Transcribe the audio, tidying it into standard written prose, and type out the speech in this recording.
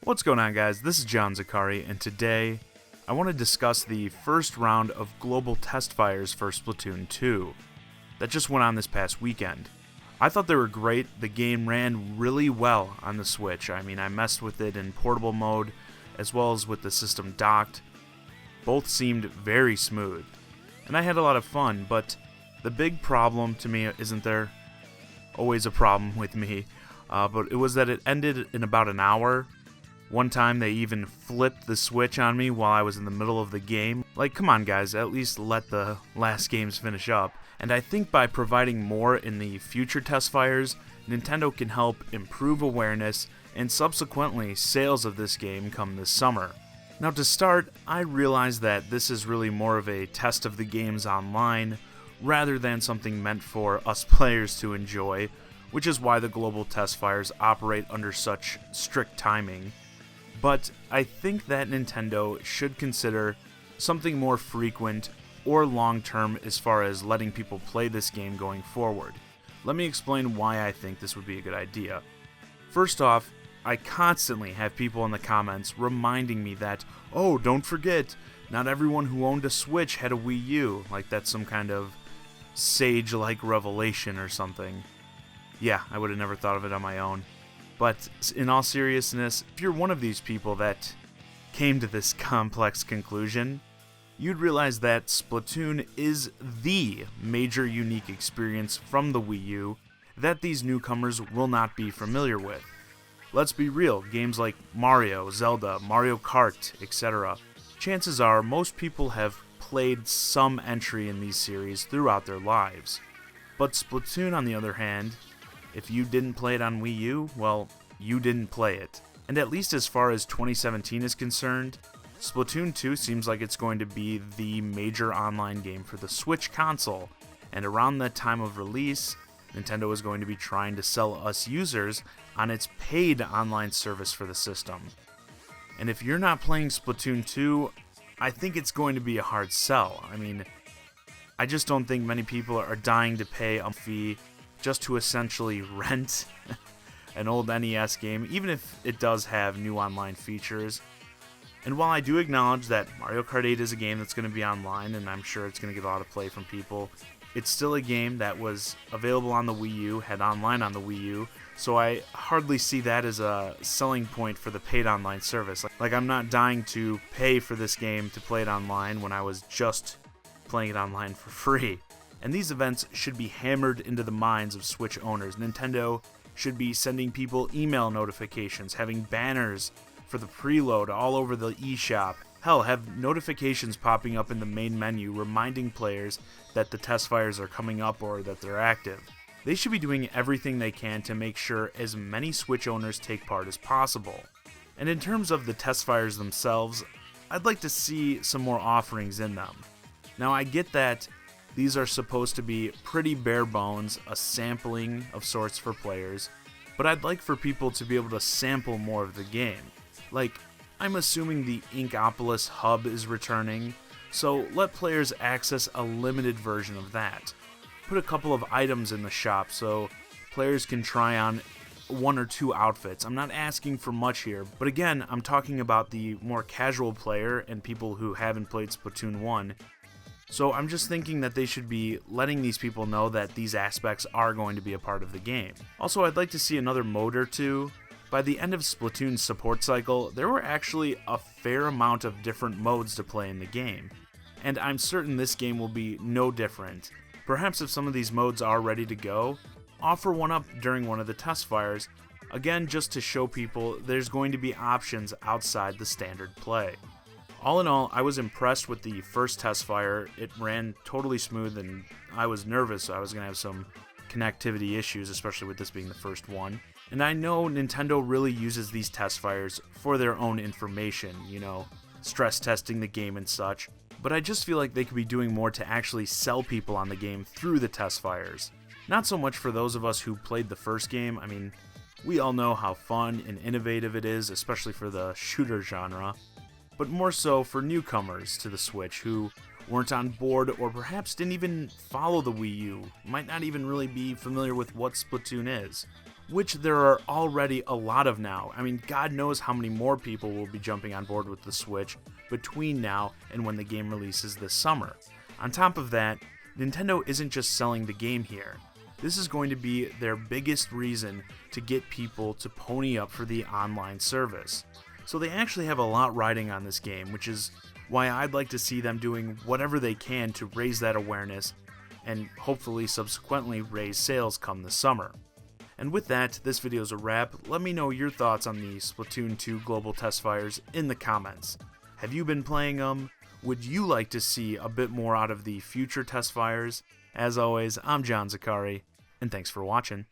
What's going on, guys? This is John Zaccari, and today I want to discuss the first round of Global Testfires for Splatoon 2 that just went on this past weekend. I thought they were great. The game ran really well on the Switch. I messed with it in portable mode as well as with the system docked. Both seemed very smooth, and I had a lot of fun, but the big problem to me isn't there always a problem with me, but it was that it ended in about an hour. One time they even flipped the Switch on me while I was in the middle of the game. Like, come on guys, at least let the last games finish up. And I think by providing more in the future Testfires, Nintendo can help improve awareness and subsequently sales of this game come this summer. Now to start, I realize that this is really more of a test of the games online rather than something meant for us players to enjoy, which is why the Global Testfires operate under such strict timing. But I think that Nintendo should consider something more frequent or long-term as far as letting people play this game going forward. Let me explain why I think this would be a good idea. First off, I constantly have people in the comments reminding me that, oh, don't forget, not everyone who owned a Switch had a Wii U, like that's some kind of sage-like revelation or something. Yeah, I would have never thought of it on my own. But in all seriousness, if you're one of these people that came to this complex conclusion, you'd realize that Splatoon is the major unique experience from the Wii U that these newcomers will not be familiar with. Let's be real, games like Mario, Zelda, Mario Kart, etc. Chances are most people have played some entry in these series throughout their lives. But Splatoon, on the other hand, if you didn't play it on Wii U, well, you didn't play it. And at least as far as 2017 is concerned, Splatoon 2 seems like it's going to be the major online game for the Switch console, and around the time of release, Nintendo is going to be trying to sell us users on its paid online service for the system. And if you're not playing Splatoon 2, I think it's going to be a hard sell. I just don't think many people are dying to pay a fee just to essentially rent an old NES game, even if it does have new online features. And while I do acknowledge that Mario Kart 8 is a game that's going to be online, and I'm sure it's going to get a lot of play from people, it's still a game that was available on the Wii U, had online on the Wii U, so I hardly see that as a selling point for the paid online service. Like I'm not dying to pay for this game to play it online when I was just playing it online for free. And these events should be hammered into the minds of Switch owners. Nintendo should be sending people email notifications, having banners for the preload all over the eShop. Hell, have notifications popping up in the main menu reminding players that the Testfires are coming up or that they're active. They should be doing everything they can to make sure as many Switch owners take part as possible. And in terms of the Testfires themselves, I'd like to see some more offerings in them. Now I get that these are supposed to be pretty bare bones, a sampling of sorts for players, but I'd like for people to be able to sample more of the game. Like, I'm assuming the Inkopolis hub is returning, so let players access a limited version of that. Put a couple of items in the shop so players can try on one or two outfits. I'm not asking for much here, but again, I'm talking about the more casual player and people who haven't played Splatoon 1. So I'm just thinking that they should be letting these people know that these aspects are going to be a part of the game. Also, I'd like to see another mode or two. By the end of Splatoon's support cycle, there were actually a fair amount of different modes to play in the game, and I'm certain this game will be no different. Perhaps if some of these modes are ready to go, offer one up during one of the Testfires, again just to show people there's going to be options outside the standard play. All in all, I was impressed with the first Testfire. It ran totally smooth, and I was nervous I was going to have some connectivity issues, especially with this being the first one. And I know Nintendo really uses these Testfires for their own information, stress testing the game and such, but I just feel like they could be doing more to actually sell people on the game through the Testfires. Not so much for those of us who played the first game. We all know how fun and innovative it is, especially for the shooter genre, but more so for newcomers to the Switch who weren't on board or perhaps didn't even follow the Wii U, might not even really be familiar with what Splatoon is. which there are already a lot of now. I mean, God knows how many more people will be jumping on board with the Switch between now and when the game releases this summer. On top of that, Nintendo isn't just selling the game here. This is going to be their biggest reason to get people to pony up for the online service. So they actually have a lot riding on this game, which is why I'd like to see them doing whatever they can to raise that awareness and hopefully subsequently raise sales come this summer. And with that, this video is a wrap. Let me know your thoughts on the Splatoon 2 Global Testfires in the comments. Have you been playing them? Would you like to see a bit more out of the future Testfires? As always, I'm Zaccari, and thanks for watching.